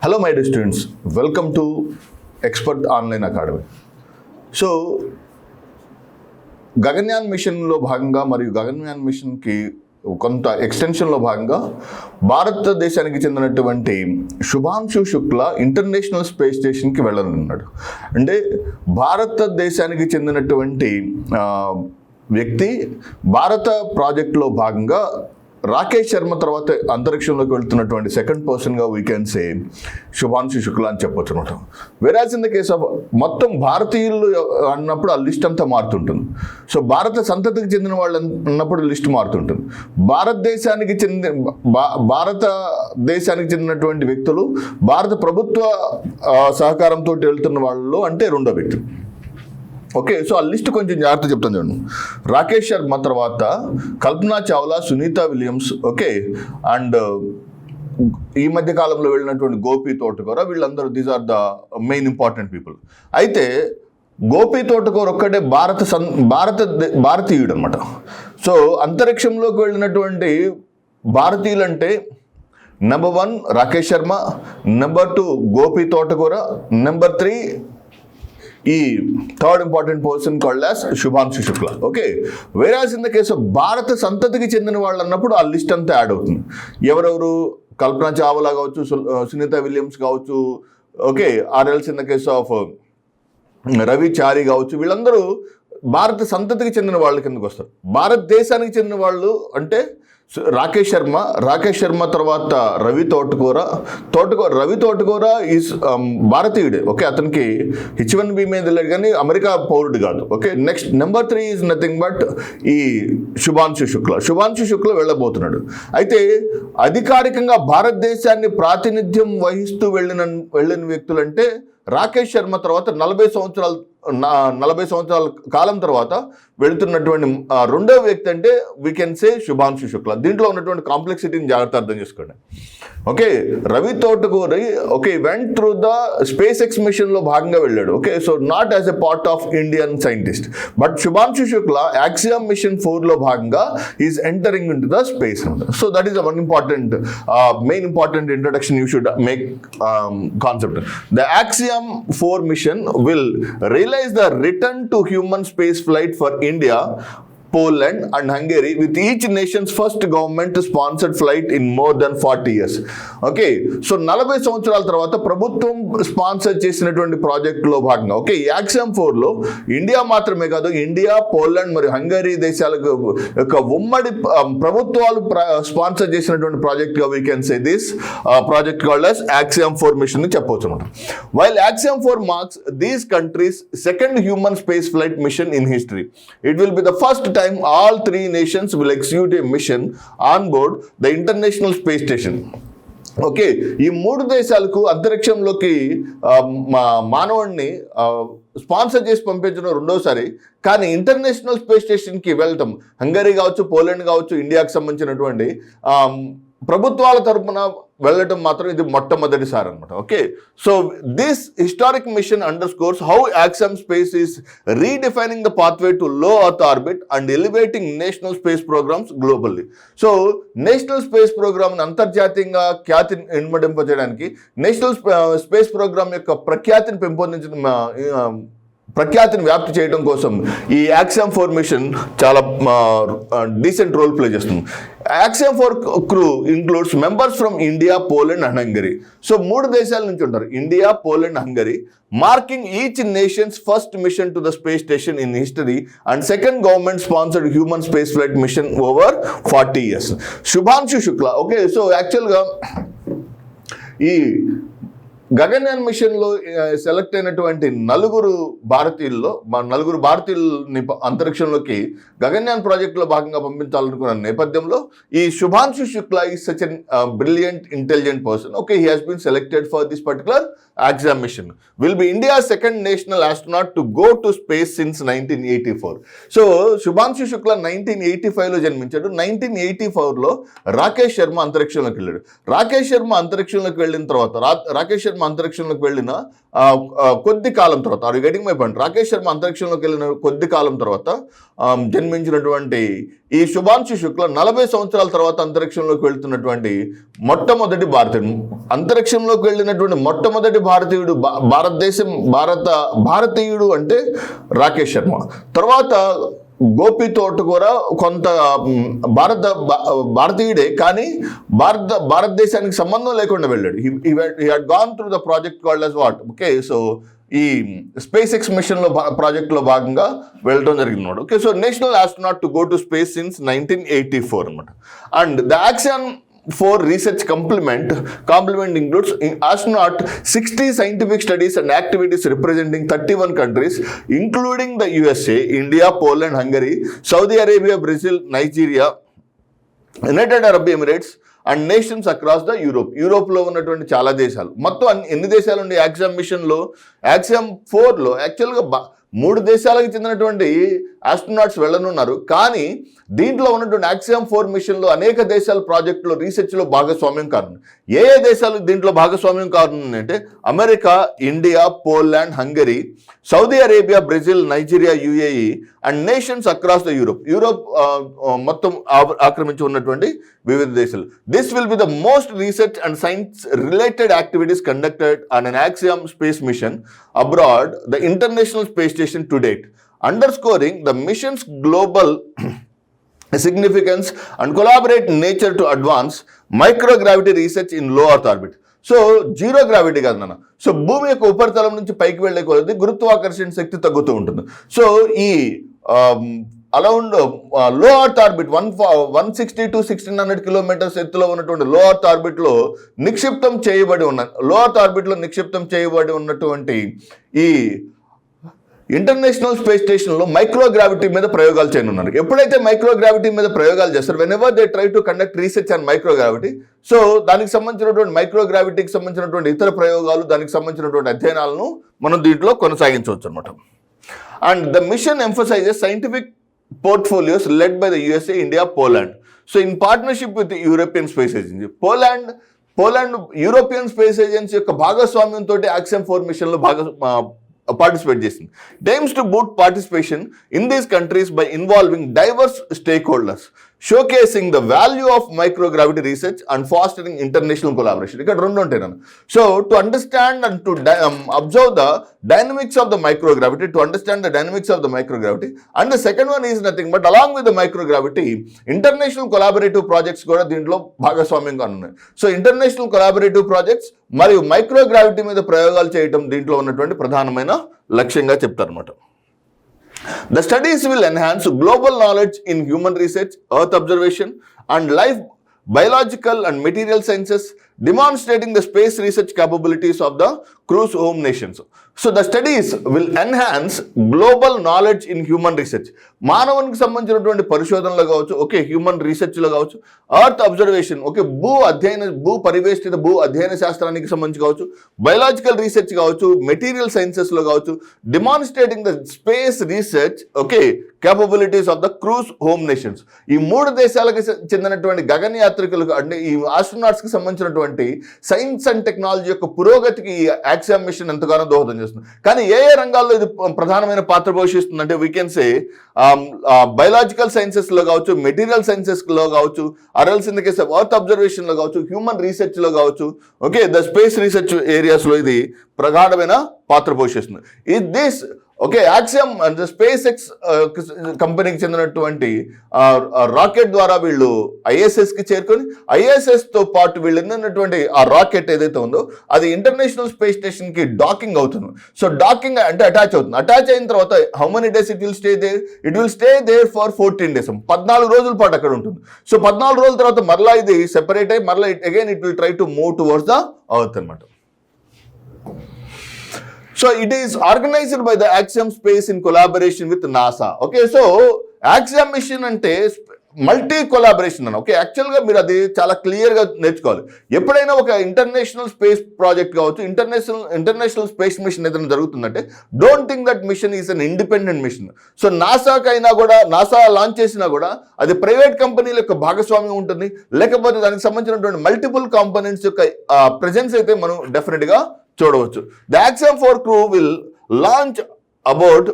Hello my dear students, welcome to Expert Online Academy. So Gaganyaan మిషన్లో భాగంగా మరియు గగన్యాన్ మిషన్కి కొంత ఎక్స్టెన్షన్లో భాగంగా భారతదేశానికి చెందినటువంటి శుభాంశు శుక్లా ఇంటర్నేషనల్ స్పేస్ స్టేషన్కి వెళ్ళనున్నాడు. అంటే భారతదేశానికి చెందినటువంటి వ్యక్తి భారత ప్రాజెక్టులో భాగంగా రాకేష్ శర్మ తర్వాత అంతరిక్షంలోకి వెళ్తున్నటువంటి సెకండ్ పర్సన్గా we can say Shubhanshu Shukla అని చెప్పొచ్చు అనమాట. Whereas in the case of మొత్తం భారతీయులు అన్నప్పుడు ఆ లిస్ట్ అంతా మారుతుంటుంది. సో భారత సంతతికి చెందిన వాళ్ళు అన్నప్పుడు లిస్ట్ మారుతుంటుంది. భారతదేశానికి చెందినటువంటి వ్యక్తులు భారత ప్రభుత్వ సహకారంతో వెళ్తున్న వాళ్ళు అంటే రెండో వ్యక్తి. ఓకే, సో ఆ లిస్ట్ కొంచెం జాగ్రత్త చెప్తాను చూడండి. రాకేష్ శర్మ తర్వాత Kalpana Chawla, Sunita Williams, okay, and ఈ మధ్య కాలంలో వెళ్ళినటువంటి గోపి తోటకూర, వీళ్ళందరూ these are the main important people. అయితే గోపి తోటకూర ఒక్కటే భారతీయుడు అనమాట. సో అంతరిక్షంలోకి వెళ్ళినటువంటి భారతీయులు అంటే నెంబర్ 1 రాకేష్ శర్మ, నెంబర్ 2 గోపి తోటకూర, నెంబర్ 3 ఈ third important person called as Shubhanshu Shukla. Okay, వేరాజ్ in the case భారత సంతతికి చెందిన వాళ్ళు అన్నప్పుడు ఆ లిస్ట్ అంతా యాడ్ అవుతుంది. ఎవరెవరు? కల్పనా చావ్లా కావచ్చు, సునీత విలియమ్స్ కావచ్చు, okay, or else in the case of Ravi Chari కావచ్చు, వీళ్ళందరూ భారత సంతతికి చెందిన వాళ్ళ కిందకు వస్తారు. భారతదేశానికి చెందిన వాళ్ళు అంటే రాకేష్ శర్మ తర్వాత రవి తోటకూర ఈజ్ భారతీయుడే. ఓకే, అతనికి H1B మీద వెళ్ళాడు కానీ అమెరికా పౌరుడు కాదు. Okay, next number 3 is nothing but ఈ శుభాంశు శుక్లా వెళ్ళబోతున్నాడు. అయితే అధికారికంగా భారతదేశాన్ని ప్రాతినిధ్యం వహిస్తూ వెళ్ళిన వ్యక్తులు అంటే రాకేష్ శర్మ తర్వాత 40 సంవత్సరాల కాలం తర్వాత వెళుతున్నటువంటి రెండో వ్యక్తి అంటే we can say Shubhanshu Shukla. దీంట్లో ఉన్నటువంటి కాంప్లెక్సిటీని జాగ్రత్త అర్థం చేసుకోండి. Okay, Ravi Thotakuri okay went through the SpaceX మిషన్లో భాగంగా వెళ్ళాడు. Okay, so not as a part of Indian scientist, but Shubhanshu Shukla Axiom mission 4లో భాగంగా is entering in to the space. So that is one important main important introduction you should make concept. The Axiom 4 mission will realize the return to human space flight for India, Poland and Hungary with each nation's first government sponsored flight in more than 40 years. Okay, so 40 సంవత్సరాల తర్వాత ప్రభుత్వం sponsor చేసినటువంటి ప్రాజెక్టులో భాగంగా okay axiom 4లో India మాత్రమే కాదు, India, Poland మరియు Hungary దేశాలకు యొక్క ఉమ్మడి ప్రభుత్వాలు స్పాన్సర్ చేసినటువంటి ప్రాజెక్ట్గా we can say this project called as Axiom 4 mission ని చెప్పవచ్చు అనమాట. While Axiom 4 marks these countries second human space flight mission in history. It will be the first time all 3 nations will execute a mission on board the International Space Station. Okay, ఈ 3 దేశాలకు అంతరిక్షంలోకి మానవుడిని sponsor చేసి పంపించడం రెండోసారి. కానీ international space స్టేషన్కి వెళ్తాం Hungary కావచ్చు, పోలాండ్ కావచ్చు, ఇండియాకి సంబంధించినటువంటి ప్రభుత్వాల తరపున వెళ్ళటం మాత్రం ఇది మొట్టమొదటిసారి అనమాట. Okay, so this historic mission underscores how Axiom space is redefining the pathway to low earth orbit and elevating national space programmes globally. So national space ప్రోగ్రామ్ని అంతర్జాతీయంగా ఖ్యాతిని ఇనుమడింపజేయడానికి, నేషనల్ స్పేస్ ప్రోగ్రామ్ యొక్క ప్రఖ్యాతిని వ్యాప్తి చేయడం కోసం ఈ యాక్సియం 4 మిషన్ చాలా decent role play చేస్తుంది. Axiom 4 crew includes members from India, Poland and Hungary. So 3 దేశాల నుంచి ఉంటారు, India, Poland, Hungary, marking each nation's first mission to the space station in history and second government sponsored human space flight mission over 40 years. Shubhanshu Shukla okay, so యాక్చువల్గా ఈ గగన్యాన్ మిషన్లో select అయినటువంటి నలుగురు భారతీయుల్ని అంతరిక్షంలోకి గగన్యాన్ ప్రాజెక్టులో భాగంగా పంపించాలనుకున్న నేపథ్యంలో ఈ Shubhanshu Shukla is such an brilliant intelligent person. Okay, he has been selected for this particular Axiom mission. Will be India second national astronaut to go to space since 1984. So Shubhanshu Shukla 1985లో జన్మించాడు. 1984లో రాకేష్ శర్మ అంతరిక్షంలోకి వెళ్ళాడు. రాకేష్ శర్మ అంతరిక్షంలోకి వెళ్ళిన తర్వాత రాకేష్ శర్మ శర్మ అంతరిక్షంలోకి వెళ్ళిన కొద్ది కాలం తర్వాత are getting my point, Rakesh Sharma అంతరిక్షంలోకి వెళ్ళిన కొద్ది కాలం తర్వాత జన్మించినటువంటి ఈ శుభాంశు శుక్ల 40 సంవత్సరాల తర్వాత అంతరిక్షంలోకి వెళ్తున్నటువంటి మొట్టమొదటి భారతీయుడు. అంతరిక్షంలోకి వెళ్ళినటువంటి మొట్టమొదటి భారతీయుడు భారతీయుడు అంటే రాకేష్ శర్మ. తర్వాత గోపి తోటకూర కొంత భారతీయుడే, కానీ భారతదేశానికి సంబంధం లేకుండా వెళ్ళాడు. He had gone through the project called as what, okay. So ఈ స్పేస్ ఎక్స్ మిషన్లో ప్రాజెక్ట్లో భాగంగా వెళ్ళడం జరిగింది అనమాట. Okay, so national astronaut to go to space since 1984 అనమాట. And the Axiom 4 research complement includes astronaut 60 scientific studies and activities representing 31 countries, including the USA, India, Poland, Hungary, Saudi Arabia, Brazil, Nigeria, United Arab Emirates and nations across the యూరోప్లో ఉన్నటువంటి చాలా దేశాలు. మొత్తం ఎన్ని దేశాలు ఉండే Axiom మిషన్లో? Axiom 4లో యాక్చువల్గా 3 దేశాలకు చెందినటువంటి ఆస్ట్రోనాట్స్ వెళ్ళనున్నారు. కానీ దీంట్లో ఉన్నటువంటి యాక్సియామ్ 4 మిషన్లో అనేక దేశాల ప్రాజెక్టులో రీసెర్చ్లో భాగస్వామ్యం కానుంది. ఏ దేశాలు దీంట్లో భాగస్వామ్యం కానుంది అంటే America, India, Poland, Hungary, Saudi Arabia, Brazil, Nigeria, UAE and nations across the Europe మొత్తం ఆక్రమించి ఉన్నటువంటి వివిధ దేశాలు. This will be the most research and science related activities conducted on an Axiom space machine abroad the international space station to date, underscoring the mission's global significance and collaborate nature to advance microgravity research in low earth orbit. So zero gravity కాదు నాన్న. So భూమి యొక్క ఉపరితలం నుంచి పైకి వెళ్ళే కొద్దీ గురుత్వాకర్షణ శక్తి తగ్గుతూ ఉంటుంది. సో ఈ అరౌండ్ లో అర్త్ ఆర్బిట్ 160 to 1600 కిలోమీటర్స్ ఎత్తులో ఉన్నటువంటి లో అర్త్ ఆర్బిట్లో నిక్షిప్తం చేయబడి ఉన్నటువంటి ఈ ఇంటర్నేషనల్ స్పేస్ స్టేషన్లో మైక్రోగ్రావిటీ మీద ప్రయోగాలు చేయనున్నారు. ఎప్పుడైతే మైక్రోగ్రావిటీ మీద ప్రయోగాలు చేస్తారు, when ever they try to conduct research and microgravity, so దానికి సంబంధించినటువంటి మైక్రోగ్రావిటీకి సంబంధించినటువంటి ఇతర ప్రయోగాలు, దానికి సంబంధించినటువంటి అధ్యయనాలను మనం దీంట్లో కొనసాగించవచ్చు అనమాట. And the mission emphasizes scientific portfolios led by the USA, India, Poland. So in partnership with European space agency, Poland European space agency యొక్క భాగస్వామ్యంతో యాక్సియామ్ 4 మిషన్లో participate చేసింది. It aims to boost participation in these countries by involving diverse stakeholders, showcasing the value of microgravity research and fostering international collaboration. ఇక్కడ రెండు ఉంటాయి నన్ను. So to understand and to observe the dynamics of the microgravity, and the second one is nothing but along with the microgravity, international collaborative projects కూడా దీంట్లో భాగస్వామ్యంగా ఉన్నాయి. So international collaborative projects మరియు microgravity మీద ప్రయోగాలు చేయటం దీంట్లో ఉన్నటువంటి ప్రధానమైన లక్ష్యంగా చెప్తారన్నమాట. The studies will enhance global knowledge in human research, earth observation, and life, biological and material sciences, demonstrating the space research capabilities of the cruise home nations. So the studies will enhance global knowledge in human research. మానవునికి సంబంధించినటువంటి పరిశోధనలు కావచ్చు, okay, human రీసెర్చ్లో కావచ్చు, earth observation, okay, భూ పరివేష్టిత భూ అధ్యయన శాస్త్రానికి సంబంధించి కావచ్చు, బయోలాజికల్ రీసెర్చ్ కావచ్చు, మెటీరియల్ సైన్సెస్లో కావచ్చు, demonstrating the space research, okay, capabilities of the cruise home nations. ఈ 3 దేశాలకు చెందినటువంటి గగనయాత్రికులకు అంటే ఈ ఆస్ట్రోనాట్స్కి సంబంధించినటువంటి సైన్స్ అండ్ టెక్నాలజీ యొక్క పురోగతికి ఈ యాక్సియామ్ మిషన్ ఎంతగానో దోహదం చేస్తుంది. కానీ ఏ రంగాల్లో ఇది ప్రధానమైన పాత్ర పోషిస్తుంది అంటే వీ కెన్ సే బయోలాజికల్ సైన్సెస్లో కావచ్చు, మెటీరియల్ సైన్సెస్లో కావచ్చు, అరల్స్ in the case of earth అబ్జర్వేషన్లో కావచ్చు, హ్యూమన్ రీసెర్చ్లో కావచ్చు, ఓకే, ద స్పేస్ రీసెర్చ్ ఏరియాస్లో ఇది ప్రగాఢమైన పాత్ర పోషిస్తుంది. దిస్ ఓకే యాక్సియామ్ అంటే స్పేస్ ఎక్స్ కంపెనీకి చెందినటువంటి రాకెట్ ద్వారా వీళ్ళు ISSకి చేరుకొని ISSతో పాటు వీళ్ళు ఉన్నటువంటి ఆ రాకెట్ ఏదైతే ఉందో అది ఇంటర్నేషనల్ స్పేస్ స్టేషన్కి డాకింగ్ అవుతుంది. సో డాకింగ్ అంటే అటాచ్ అవుతుంది. అటాచ్ అయిన తర్వాత how many days it will stay there for 14 days, 14 రోజుల పాటు అక్కడ ఉంటుంది. సో 14 రోజుల తర్వాత మరలా ఇది సెపరేట్ అయ్యి మరలా again it will try to move towards the earth అనమాట. So it is organized by the Axiom Space in collaboration with NASA. Okay, so Axiom mission అంటే మల్టీ కొలాబరేషన్ అని. ఓకే, యాక్చువల్గా మీరు అది చాలా క్లియర్గా నేర్చుకోవాలి. ఎప్పుడైనా ఒక ఇంటర్నేషనల్ స్పేస్ ప్రాజెక్ట్ కావచ్చు, ఇంటర్నేషనల్ స్పేస్ మిషన్ ఏదైనా జరుగుతుందంటే don't think that mission is an independent mission. So నాసాకైనా కూడా, నాసా లాంచ్ చేసినా కూడా అది ప్రైవేట్ కంపెనీల యొక్క భాగస్వామ్యం ఉంటుంది, లేకపోతే దానికి సంబంధించినటువంటి మల్టిపుల్ కాంపోనెంట్స్ యొక్క ప్రెజెన్స్ అయితే మనం డెఫినెట్గా చూడవచ్చు. The Axiom 4 crew will launch aboard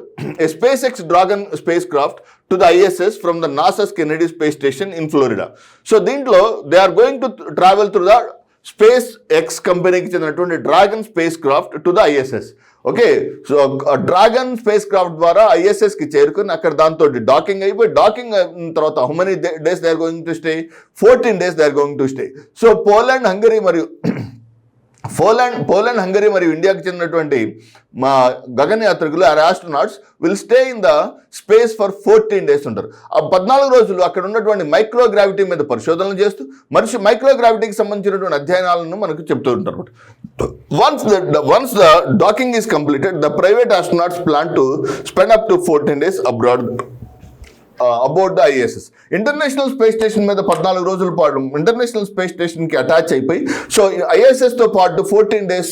a SpaceX Dragon spacecraft to the ISS from the NASA's Kennedy Space Station in Florida. So దీంట్లో they are going to travel through the SpaceX కంపెనీకి చెందినటువంటి dragon space craft to the ISS. Okay, so dragon space craft ద్వారా ISSకి చేరుకుని అక్కడ దాంతో docking అయిపోయి, docking అయిన తర్వాత how many days they are going to stay? 14 days they are going to stay. So Poland, Hungary మరియు ఇండియాకి చెందినటువంటి మా గగనయాత్రికులు astronauts will stay in the space for 14 days ఉంటారు. ఆ 14 రోజులు అక్కడ ఉన్నటువంటి మైక్రోగ్రావిటీ మీద పరిశోధనలు చేస్తూ మైక్రోగ్రావిటీకి సంబంధించినటువంటి అధ్యయనాలను మనకు చెప్తూ ఉంటారు. Once the docking is completed, the private astronauts plan to spend up to 14 days aboard about the ISS. International space station మీద 14 రోజుల పాటు ఇంటర్నేషనల్ స్పేస్ స్టేషన్కి అటాచ్ అయిపోయి, సో ISSతో పాటు 14 days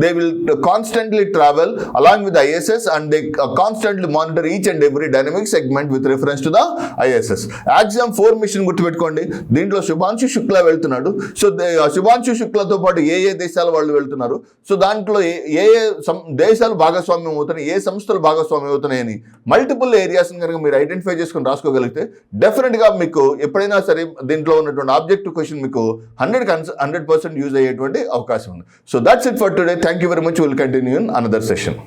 they will constantly travel along with ISS and they constantly monitor each and every dynamic segment with reference to the ISS. Axiom 4 mission గుర్తుపెట్టుకోండి, దీంట్లో శుభాంశు శుక్లా వెళ్తున్నాడు. సో శుభాంశు శుక్లాతో పాటు ఏ దేశాల వాళ్ళు వెళ్తున్నారు, సో దాంట్లో ఏ దేశాలు భాగస్వామ్యం అవుతున్నాయి, ఏ సంస్థలు భాగస్వామ్యం అవుతున్నాయని మల్టిపుల్ ఏరియాస్ని కనుక మీరు ఐడెంటిఫై చేసుకుని రాసుకోగలిగితే డెఫినెట్గా మీకు ఎప్పుడైనా సరే దీంట్లో ఉన్నటువంటి ఆబ్జెక్టివ్ క్వశ్చన్ మీకు 100% యూజ్ అయ్యేటువంటి అవకాశం ఉంది. So that's it for today. Thank you very much. Will continue in another session.